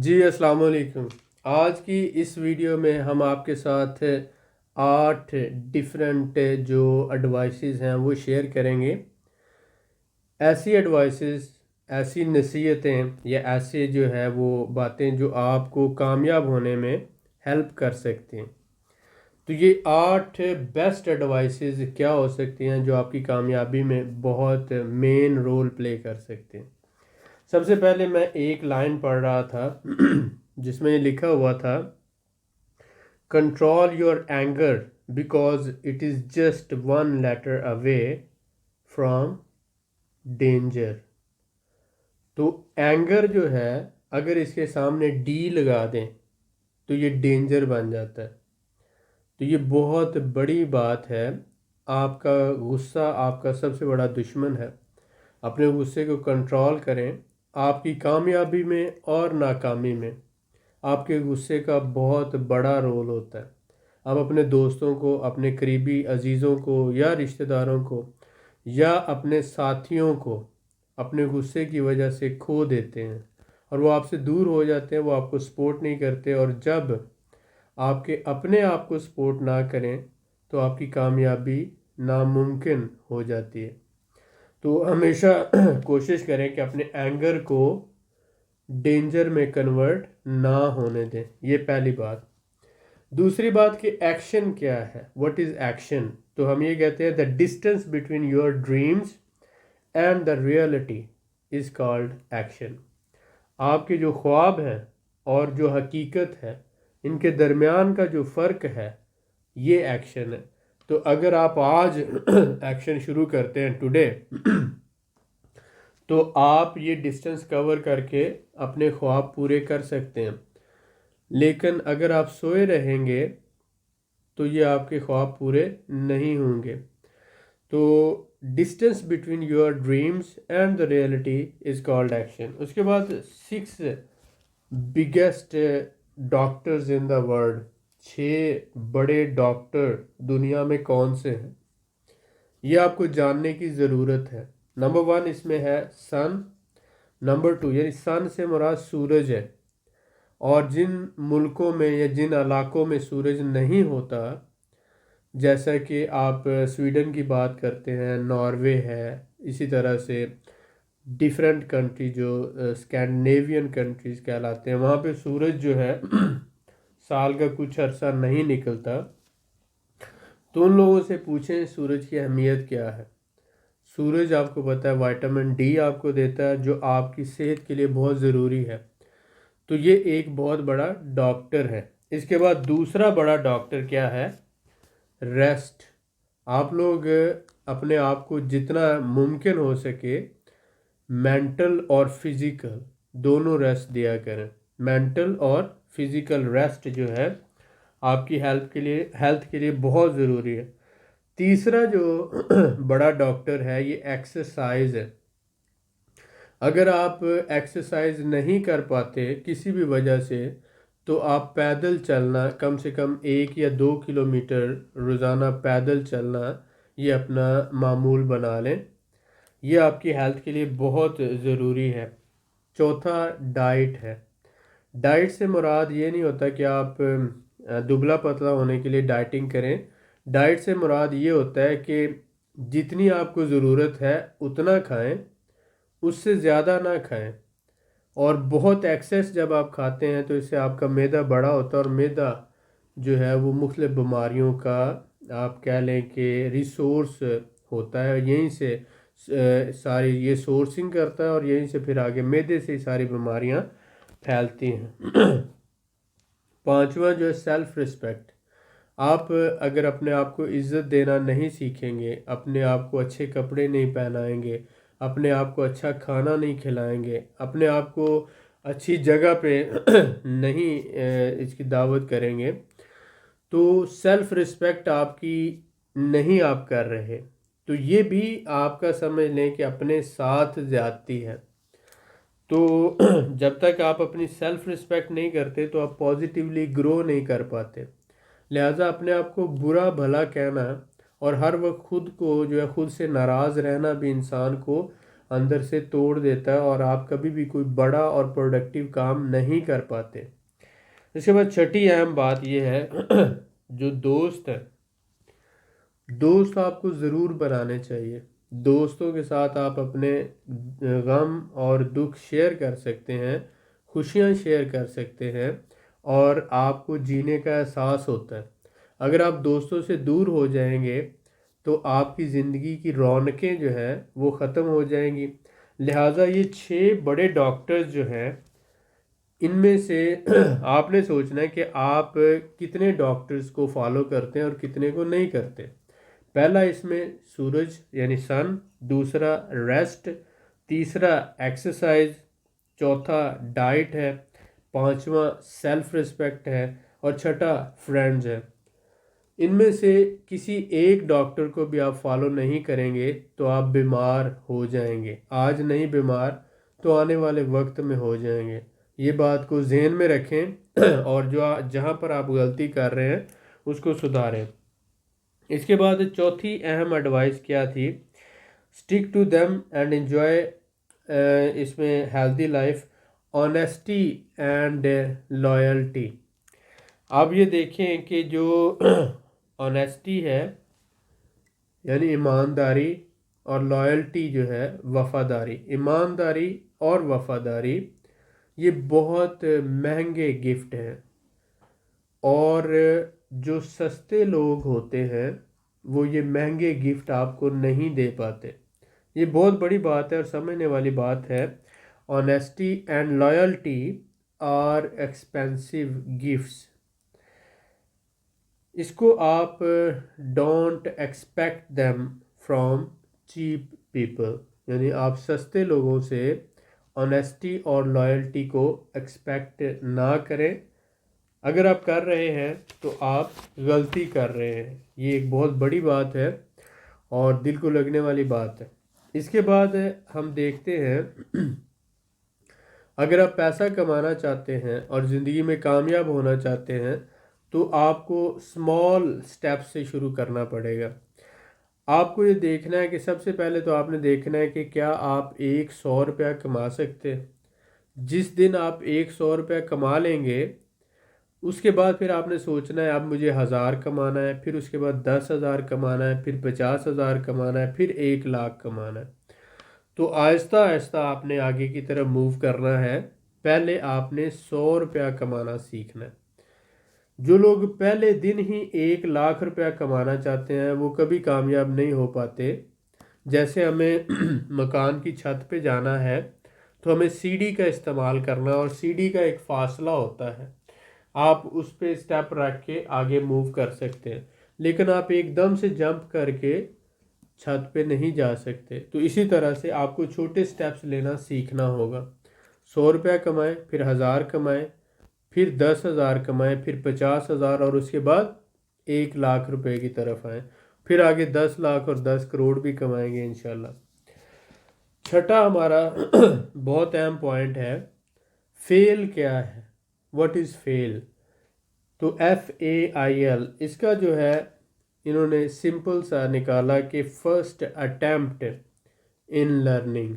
جی السلام علیکم۔ آج کی اس ویڈیو میں ہم آپ کے ساتھ 8 ڈیفرنٹ جو ایڈوائسز ہیں وہ شیئر کریں گے۔ ایسی ایڈوائسز، ایسی نصیحتیں یا ایسے جو ہے وہ باتیں جو آپ کو کامیاب ہونے میں ہیلپ کر سکتی ہیں۔ تو یہ 8 بیسٹ ایڈوائسز کیا ہو سکتی ہیں جو آپ کی کامیابی میں بہت مین رول پلے کر سکتے ہیں۔ سب سے پہلے میں ایک لائن پڑھ رہا تھا جس میں یہ لکھا ہوا تھا، control your anger because it is just one letter away from danger. تو اینگر جو ہے اگر اس کے سامنے ڈی لگا دیں تو یہ ڈینجر بن جاتا ہے۔ تو یہ بہت بڑی بات ہے۔ آپ کا غصہ آپ کا سب سے بڑا دشمن ہے۔ اپنے غصے کو کنٹرول کریں۔ آپ کی کامیابی میں اور ناکامی میں آپ کے غصے کا بہت بڑا رول ہوتا ہے۔ آپ اپنے دوستوں کو، اپنے قریبی عزیزوں کو یا رشتہ داروں کو یا اپنے ساتھیوں کو اپنے غصے کی وجہ سے کھو دیتے ہیں اور وہ آپ سے دور ہو جاتے ہیں، وہ آپ کو سپورٹ نہیں کرتے، اور جب آپ کے اپنے آپ کو سپورٹ نہ کریں تو آپ کی کامیابی ناممکن ہو جاتی ہے۔ تو ہمیشہ کوشش کریں کہ اپنے اینگر کو ڈینجر میں کنورٹ نہ ہونے دیں۔ یہ پہلی بات۔ دوسری بات کہ ایکشن کیا ہے، واٹ از ایکشن؟ تو ہم یہ کہتے ہیں the distance between your dreams and the reality is called action. آپ کے جو خواب ہیں اور جو حقیقت ہے ان کے درمیان کا جو فرق ہے یہ ایکشن ہے۔ تو اگر آپ آج ایکشن شروع کرتے ہیں ٹوڈے تو آپ یہ ڈسٹینس کور کر کے اپنے خواب پورے کر سکتے ہیں، لیکن اگر آپ سوئے رہیں گے تو یہ آپ کے خواب پورے نہیں ہوں گے۔ تو distance between your dreams and the reality is called action. اس کے بعد 6 biggest doctors in the world, 6 بڑے ڈاکٹر دنیا میں کون سے ہیں، یہ آپ کو جاننے کی ضرورت ہے۔ نمبر 1 اس میں ہے سن۔ نمبر 2 یعنی سن سے مراد سورج ہے، اور جن ملکوں میں یا جن علاقوں میں سورج نہیں ہوتا، جیسا کہ آپ سویڈن کی بات کرتے ہیں، ناروے ہے، اسی طرح سے ڈیفرنٹ کنٹری جو اسکینڈینیوین کنٹریز کہلاتے ہیں، وہاں پہ سورج جو ہے سال کا کچھ عرصہ نہیں نکلتا۔ تو ان لوگوں سے پوچھیں سورج کی اہمیت کیا ہے۔ سورج آپ کو پتہ ہے وائٹامن ڈی آپ کو دیتا ہے جو آپ کی صحت کے لیے بہت ضروری ہے۔ تو یہ ایک بہت بڑا ڈاکٹر ہے۔ اس کے بعد دوسرا بڑا ڈاکٹر کیا ہے؟ ریسٹ۔ آپ لوگ اپنے آپ کو جتنا ممکن ہو سکے مینٹل اور فزیکل دونوں ریسٹ دیا کریں۔ مینٹل اور فزیکل ریسٹ جو ہے آپ کی ہیلتھ کے لیے بہت ضروری ہے۔ تیسرا جو بڑا ڈاکٹر ہے یہ ایکسرسائز ہے۔ اگر آپ ایکسرسائز نہیں کر پاتے کسی بھی وجہ سے تو آپ پیدل چلنا، کم سے کم 1 یا 2 کلومیٹر روزانہ پیدل چلنا یہ اپنا معمول بنا لیں۔ یہ آپ کی ہیلتھ کے لیے بہت ضروری ہے۔ چوتھا ڈائٹ ہے۔ ڈائٹ سے مراد یہ نہیں ہوتا کہ آپ دبلا پتلا ہونے کے لیے ڈائٹنگ کریں۔ ڈائٹ سے مراد یہ ہوتا ہے کہ جتنی آپ کو ضرورت ہے اتنا کھائیں، اس سے زیادہ نہ کھائیں، اور بہت ایکسیس جب آپ کھاتے ہیں تو اس سے آپ کا معدہ بڑا ہوتا ہے، اور معدہ جو ہے وہ مختلف بیماریوں کا آپ کہہ لیں کہ ریسورس ہوتا ہے، یہیں سے ساری یہ سورسنگ کرتا ہے اور یہیں سے پھر آگے معدے سے ساری بیماریاں پھیلتی ہیں۔ پانچواں جو ہے سیلف رسپیکٹ۔ آپ اگر اپنے آپ کو عزت دینا نہیں سیکھیں گے، اپنے آپ کو اچھے کپڑے نہیں پہنائیں گے، اپنے آپ کو اچھا کھانا نہیں کھلائیں گے، اپنے آپ کو اچھی جگہ پہ نہیں اس کی دعوت کریں گے، تو سیلف رسپیکٹ آپ کی نہیں آپ کر رہے، تو یہ بھی آپ کا سمجھ لیں کہ اپنے ساتھ زیادتی ہے۔ تو جب تک آپ اپنی سیلف رسپیکٹ نہیں کرتے تو آپ پازیٹیولی گرو نہیں کر پاتے۔ لہٰذا اپنے آپ کو برا بھلا کہنا اور ہر وقت خود کو جو ہے خود سے ناراض رہنا بھی انسان کو اندر سے توڑ دیتا ہے اور آپ کبھی بھی کوئی بڑا اور پروڈکٹیو کام نہیں کر پاتے۔ اس کے بعد چھٹی اہم بات یہ ہے جو دوست ہے، دوست آپ کو ضرور بنانے چاہیے۔ دوستوں کے ساتھ آپ اپنے غم اور دکھ شیئر کر سکتے ہیں، خوشیاں شیئر کر سکتے ہیں، اور آپ کو جینے کا احساس ہوتا ہے۔ اگر آپ دوستوں سے دور ہو جائیں گے تو آپ کی زندگی کی رونقیں جو ہیں وہ ختم ہو جائیں گی۔ لہٰذا یہ 6 بڑے ڈاکٹرز جو ہیں، ان میں سے آپ نے سوچنا ہے کہ آپ کتنے ڈاکٹرز کو فالو کرتے ہیں اور کتنے کو نہیں کرتے۔ پہلا اس میں سورج یعنی سن، دوسرا ریسٹ، تیسرا ایکسرسائز، چوتھا ڈائٹ ہے، پانچواں سیلف رسپیکٹ ہے، اور چھٹا فرینڈز ہے۔ ان میں سے کسی ایک ڈاکٹر کو بھی آپ فالو نہیں کریں گے تو آپ بیمار ہو جائیں گے۔ آج نہیں بیمار تو آنے والے وقت میں ہو جائیں گے۔ یہ بات کو ذہن میں رکھیں اور جہاں پر آپ غلطی کر رہے ہیں اس کو سدھاریں۔ اس کے بعد چوتھی اہم ایڈوائس کیا تھی؟ Stick to them and enjoy, اس میں healthy life, honesty and loyalty. آپ یہ دیکھیں کہ جو آنیسٹی ہے یعنی ایمانداری، اور لائلٹی جو ہے وفاداری، ایمانداری اور وفاداری یہ بہت مہنگے گفٹ ہیں، اور جو سستے لوگ ہوتے ہیں وہ یہ مہنگے گفٹ آپ کو نہیں دے پاتے۔ یہ بہت بڑی بات ہے اور سمجھنے والی بات ہے۔ Honesty and loyalty are expensive gifts. اس کو آپ don't expect them from cheap people, یعنی آپ سستے لوگوں سے آنیسٹی اور لائلٹی کو ایکسپیکٹ نہ کریں۔ اگر آپ کر رہے ہیں تو آپ غلطی کر رہے ہیں، یہ ایک بہت بڑی بات ہے اور دل کو لگنے والی بات ہے۔ اس کے بعد ہم دیکھتے ہیں اگر آپ پیسہ کمانا چاہتے ہیں اور زندگی میں کامیاب ہونا چاہتے ہیں تو آپ کو اسمال سٹیپ سے شروع کرنا پڑے گا۔ آپ کو یہ دیکھنا ہے کہ سب سے پہلے تو آپ نے دیکھنا ہے کہ کیا آپ 100 روپیہ کما سکتے۔ جس دن آپ 100 روپیہ کما لیں گے اس کے بعد پھر آپ نے سوچنا ہے اب مجھے 1000 کمانا ہے، پھر اس کے بعد 10,000 کمانا ہے، پھر 50,000 کمانا ہے، پھر 1,00,000 کمانا ہے۔ تو آہستہ آہستہ آپ نے آگے کی طرف موو کرنا ہے۔ پہلے آپ نے 100 روپیہ کمانا سیکھنا ہے۔ جو لوگ پہلے دن ہی 1,00,000 روپیہ کمانا چاہتے ہیں وہ کبھی کامیاب نہیں ہو پاتے۔ جیسے ہمیں مکان کی چھت پہ جانا ہے تو ہمیں سیڑھی کا استعمال کرنا، اور سیڑھی کا ایک فاصلہ ہوتا ہے، آپ اس پہ سٹیپ رکھ کے آگے موو کر سکتے ہیں، لیکن آپ ایک دم سے جمپ کر کے چھت پہ نہیں جا سکتے۔ تو اسی طرح سے آپ کو چھوٹے سٹیپس لینا سیکھنا ہوگا۔ 100 روپیہ کمائیں، پھر 1000 کمائیں، پھر 10,000 کمائیں، پھر 50,000، اور اس کے بعد 1,00,000 روپے کی طرف آئیں، پھر آگے 10 لاکھ اور 10 کروڑ بھی کمائیں گے انشاءاللہ۔ چھٹا ہمارا بہت اہم پوائنٹ ہے، فیل کیا ہے؟ واٹ از فیل؟ تو FAIL، اس کا جو ہے انہوں نے سمپل سا نکالا کہ فرسٹ اٹیمپٹ ان لرننگ۔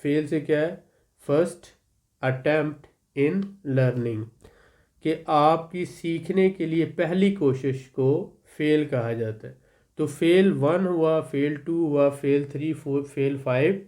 فیل سے کیا ہے؟ فرسٹ اٹیمپٹ ان لرننگ، کہ آپ کی سیکھنے کے لیے پہلی کوشش کو فیل کہا جاتا ہے۔ تو فیل 1 ہوا، فیل 2 ہوا، فیل 3، فیل 5۔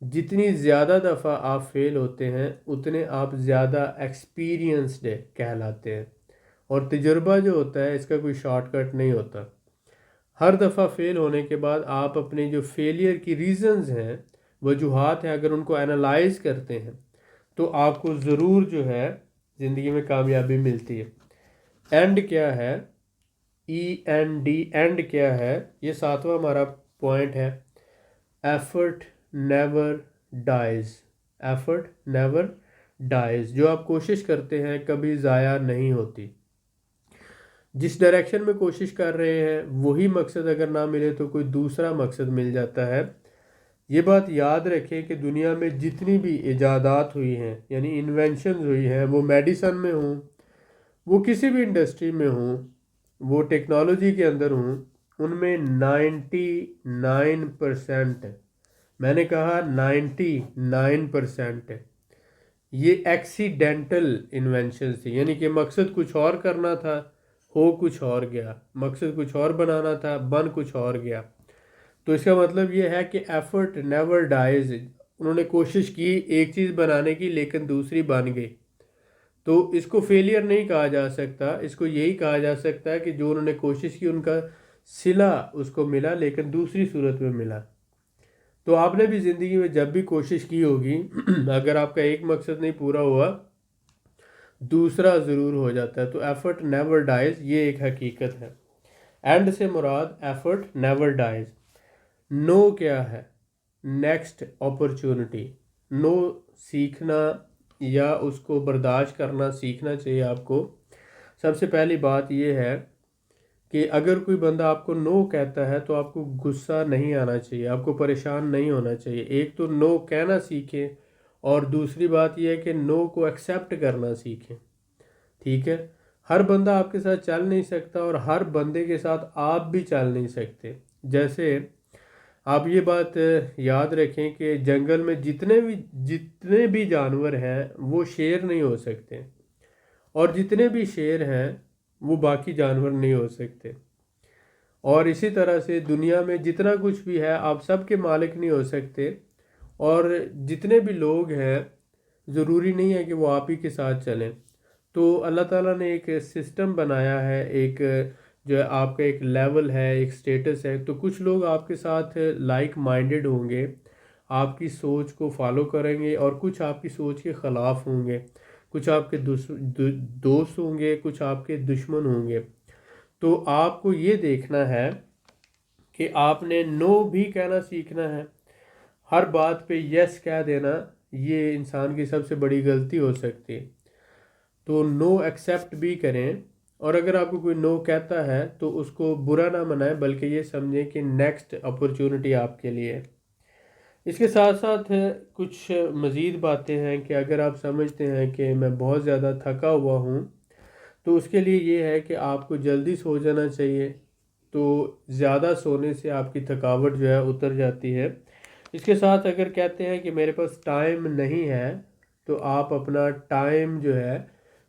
جتنی زیادہ دفعہ آپ فیل ہوتے ہیں اتنے آپ زیادہ ایکسپیرینسڈ کہلاتے ہیں، اور تجربہ جو ہوتا ہے اس کا کوئی شارٹ کٹ نہیں ہوتا۔ ہر دفعہ فیل ہونے کے بعد آپ اپنے جو فیلئر کی ریزنز ہیں، وجوہات ہیں، اگر ان کو انالائز کرتے ہیں تو آپ کو ضرور جو ہے زندگی میں کامیابی ملتی ہے۔ اینڈ کیا ہے؟ END، اینڈ کیا ہے؟ یہ 7واں ہمارا پوائنٹ ہے، effort never dies. Effort never dies, جو آپ کوشش کرتے ہیں کبھی ضائع نہیں ہوتی۔ جس ڈائریکشن میں کوشش کر رہے ہیں وہی مقصد اگر نہ ملے تو کوئی دوسرا مقصد مل جاتا ہے۔ یہ بات یاد رکھیں کہ دنیا میں جتنی بھی ایجادات ہوئی ہیں، یعنی انوینشنز ہوئی ہیں، وہ میڈیسن میں ہوں، وہ کسی بھی انڈسٹری میں ہوں، وہ ٹیکنالوجی کے اندر ہوں، ان میں 99% میں نے کہا 99% یہ ایکسیڈنٹل انوینشن تھی، یعنی کہ مقصد کچھ اور کرنا تھا، ہو کچھ اور گیا، مقصد کچھ اور بنانا تھا، بن کچھ اور گیا۔ تو اس کا مطلب یہ ہے کہ ایفرٹ نیور ڈائز، انہوں نے کوشش کی ایک چیز بنانے کی لیکن دوسری بن گئی، تو اس کو فیلئر نہیں کہا جا سکتا، اس کو یہی کہا جا سکتا ہے کہ جو انہوں نے کوشش کی ان کا صلہ اس کو ملا لیکن دوسری صورت میں ملا۔ تو آپ نے بھی زندگی میں جب بھی کوشش کی ہوگی اگر آپ کا ایک مقصد نہیں پورا ہوا دوسرا ضرور ہو جاتا ہے۔ تو ایفرٹ نیور ڈائز یہ ایک حقیقت ہے۔ اینڈ سے مراد ایفرٹ نیور ڈائز۔ نو کیا ہے؟ Next opportunity. نو سیکھنا یا اس کو برداشت کرنا سیکھنا چاہیے آپ کو۔ سب سے پہلی بات یہ ہے کہ اگر کوئی بندہ آپ کو نو کہتا ہے تو آپ کو غصہ نہیں آنا چاہیے، آپ کو پریشان نہیں ہونا چاہیے۔ ایک تو نو کہنا سیکھیں، اور دوسری بات یہ ہے کہ نو کو ایکسیپٹ کرنا سیکھیں، ٹھیک ہے؟ ہر بندہ آپ کے ساتھ چل نہیں سکتا اور ہر بندے کے ساتھ آپ بھی چل نہیں سکتے۔ جیسے آپ یہ بات یاد رکھیں کہ جنگل میں جتنے بھی جانور ہیں وہ شیر نہیں ہو سکتے، اور جتنے بھی شیر ہیں وہ باقی جانور نہیں ہو سکتے۔ اور اسی طرح سے دنیا میں جتنا کچھ بھی ہے آپ سب کے مالک نہیں ہو سکتے، اور جتنے بھی لوگ ہیں ضروری نہیں ہے کہ وہ آپ ہی کے ساتھ چلیں۔ تو اللہ تعالیٰ نے ایک سسٹم بنایا ہے، ایک جو ہے آپ کا ایک لیول ہے، ایک سٹیٹس ہے، تو کچھ لوگ آپ کے ساتھ لائک مائنڈڈ ہوں گے، آپ کی سوچ کو فالو کریں گے، اور کچھ آپ کی سوچ کے خلاف ہوں گے، کچھ آپ کے دوست ہوں گے، کچھ آپ کے دشمن ہوں گے۔ تو آپ کو یہ دیکھنا ہے کہ آپ نے نو بھی کہنا سیکھنا ہے۔ ہر بات پہ یس کہہ دینا یہ انسان کی سب سے بڑی غلطی ہو سکتی ہے۔ تو نو ایکسیپٹ بھی کریں، اور اگر آپ کو کوئی نو کہتا ہے تو اس کو برا نہ منائیں بلکہ یہ سمجھیں کہ نیکسٹ اپرچونٹی آپ کے لیے۔ اس کے ساتھ ساتھ کچھ مزید باتیں ہیں کہ اگر آپ سمجھتے ہیں کہ میں بہت زیادہ تھکا ہوا ہوں تو اس کے لیے یہ ہے کہ آپ کو جلدی سو جانا چاہیے، تو زیادہ سونے سے آپ کی تھکاوٹ جو ہے اتر جاتی ہے۔ اس کے ساتھ اگر کہتے ہیں کہ میرے پاس ٹائم نہیں ہے تو آپ اپنا ٹائم جو ہے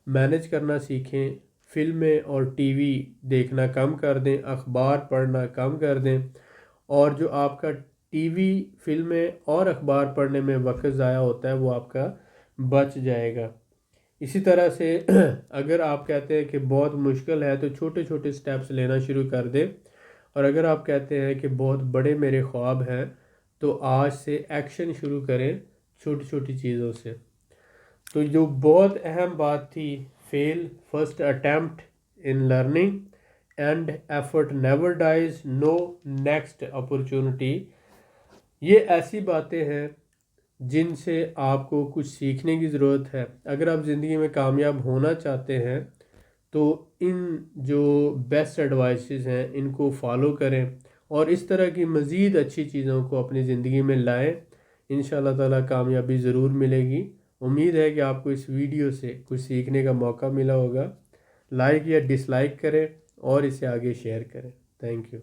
مینج کرنا سیکھیں، فلمیں اور ٹی وی دیکھنا کم کر دیں، اخبار پڑھنا کم کر دیں، اور جو آپ کا ٹی وی، فلمیں اور اخبار پڑھنے میں وقت ضائع ہوتا ہے وہ آپ کا بچ جائے گا۔ اسی طرح سے اگر آپ کہتے ہیں کہ بہت مشکل ہے تو چھوٹے چھوٹے سٹیپس لینا شروع کر دیں، اور اگر آپ کہتے ہیں کہ بہت بڑے میرے خواب ہیں تو آج سے ایکشن شروع کریں چھوٹی چھوٹی چیزوں سے۔ تو جو بہت اہم بات تھی، fail first attempt in learning and effort never dies, no next opportunity, یہ ایسی باتیں ہیں جن سے آپ کو کچھ سیکھنے کی ضرورت ہے۔ اگر آپ زندگی میں کامیاب ہونا چاہتے ہیں تو ان جو بیسٹ ایڈوائسز ہیں ان کو فالو کریں، اور اس طرح کی مزید اچھی چیزوں کو اپنی زندگی میں لائیں۔ انشاءاللہ تعالیٰ کامیابی ضرور ملے گی۔ امید ہے کہ آپ کو اس ویڈیو سے کچھ سیکھنے کا موقع ملا ہوگا۔ لائک یا ڈس لائک کریں اور اسے آگے شیئر کریں۔ Thank you.